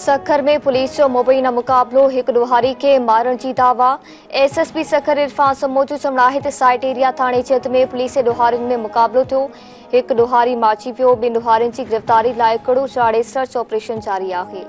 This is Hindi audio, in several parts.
सखर में पुलिस जो मुबैना मुकाबलो एक डोहारी के मारण की दावा। एसएसपी सखर इरफान समोजो चमड़ाहित साइट एरिया थाने क्षेत्र में पुलिस डोहारिन में मुकाबलो थियो। एक डोहारी माची पियो, बिन डोहारिन की गिरफ्तारी लाइ कड़ो चाड़े सर्च ऑपरेशन जारी है।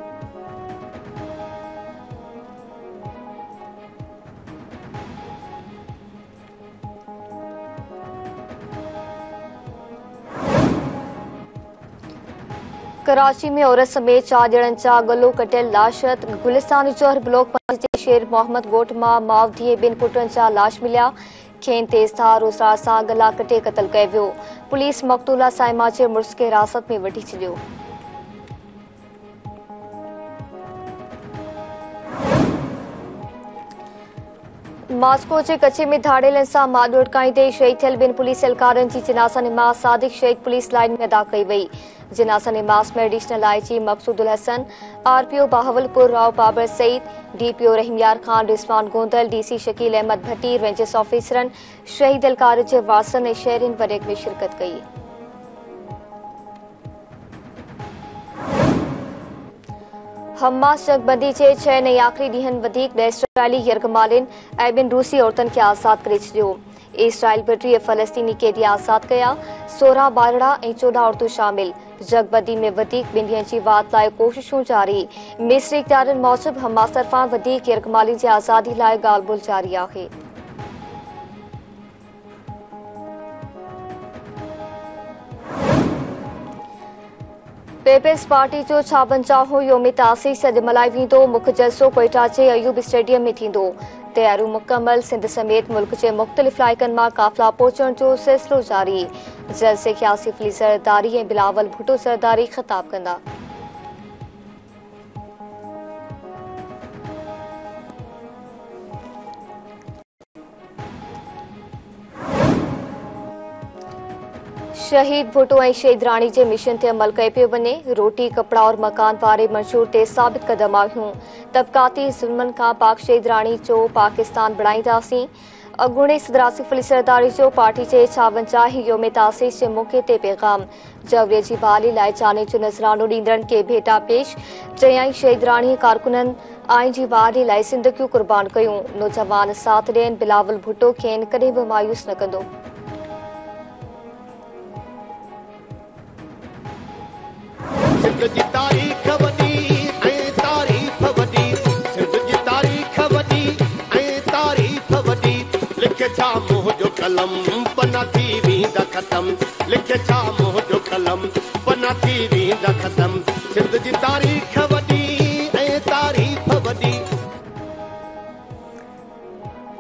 कराची में औरत समेत 4 ॼणनि जा गलो कटियल लाशत। गुलिस्तान चौहर ब्लॉक पंच जे शेर मोहम्मद गोठ मां माउ धीअ ॿिनि पुटनि जा लाश मिलिया। खेनि तेज़ धार रोसड़ा सां गला कटे क़त्ल कयो वियो। पुलिस मक़तूला साइमा जे मुड़ुस खे हिरासत में वठी छॾियो। मास्को के कचे में धाड़ेलन सां माॾ उड़काईंदे शहीद थियल ॿिनि पुलिस एहलकारनि जी जनाज़ा निमाज़ सादिक शहीद पुलिस लाइन में अदा कई वई। जनाज़ा निमाज़ में additional IG Maqsoodul Hassan, RPO Bahawalpur Rao Babar Saeed, DPO Rahimyar Khan, Rizwan Gondal, DC Shakeel Ahmed Bhatti, rangers ऑफिसरन शहीद एहलकार जे वारसनि ऐं शहरियुनि परेड में शिरकत कई। हमास जंगबंदी जे 6 ऐं आख़िरी ॾींहनि वधीक ॾह इसराइली यरगमालिन ऐं 2 रूसी औरतुनि खे आज़ाद करे छॾियो। इसराइल 32 फ़लस्तीनी कैदी आज़ाद कया, 16 ॿारड़ा ऐं 14 औरतूं शामिल। जंगबंदी में वधीक 2 ॾींहनि जी वात लाइ कोशिशूं जारी। मिस्री इख्तियारनि मूजिबि हमास तरफ़ां वधीक यरगमालिन जी आज़ादी लाइ ॻाल्हि ॿोल जारी आहे। पीपल्स पार्टी जो 56हों योम तासीस अॼु मल्हायो वेंदो। मुख्य जलसो कोयटा जे अयूब स्टेडियम में थींदो। तैयारियूं मुकमल। सिंध समेत मुल्क जे मुख़्तलिफ़ इलाइक़नि मां काफ़िला पहुचण जो सिलसिलो जारी। जलसे खे आसिफ अली ज़रदारी ऐं बिलावल भुट्टो ज़रदारी ख़िताब कंदा। शहीद भुट्टो ऐं शहीद राणी जे मिशन ते अमल कयो पियो वञे। रोटी कपड़ा और मकान वारे मंशूर ते साबित कदम आहियूं। तबक़ाती ज़ुल्मनि खां पाक शहीद राणी जो पाकिस्तान बणाईंदासीं। अॻूणे सदर आसिफ अली ज़रदारी जो पार्टी जे 56 योम तासीस जे मौक़े ते पैगाम। जवरे जी बहाली लाइ जाने जो नज़रानो ॾींदड़नि खे भेटा पेश। चयाईं शहीद राणी कारकुननि आइन जी बहाली लाइ ज़िंदगियूं क़ुर्बान कयूं। नौजवान साथ ॾियनि। बिलावल भुट्टो खेनि कॾहिं बि मायूस न कंदो। सिंध जी तारीख़ वॾी ऐं तारीफ़ वॾी, सिंध जी तारीख़ वॾी ऐं तारीफ़ वॾी। लिखे छा मोह जो कलम पना थी वेंदा ख़तम। लिखे छा मोह जो कलम पना थी वेंदा ख़तम। सिंध जी तारीख़ वॾी ऐं तारीफ़ वॾी।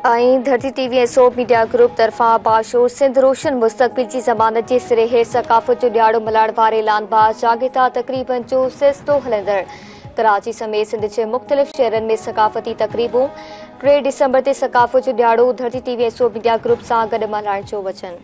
ऐं धरती टीवी ऐं सोप मीडिया ग्रुप तरफ़ां बाशोर सिंध रोशन मुस्तक़बिल जी ज़मानत जे सिरे हेठि सक़ाफ़त जो ॾियारो मल्हाइण वारे ऐलानबाज़ जागीरदार तक़रीबनि जो सिलसिलो हलंदड़। कराची समेत सिंध जे मुख़्तलिफ़ शहरनि में सक़ाफ़ती तक़रीबूं। 3 डिसंबर ते सक़ाफ़त जो ॾियारो धरती टीवी ऐं सोप मीडिया ग्रुप सां गॾु मल्हाइण जो वचन।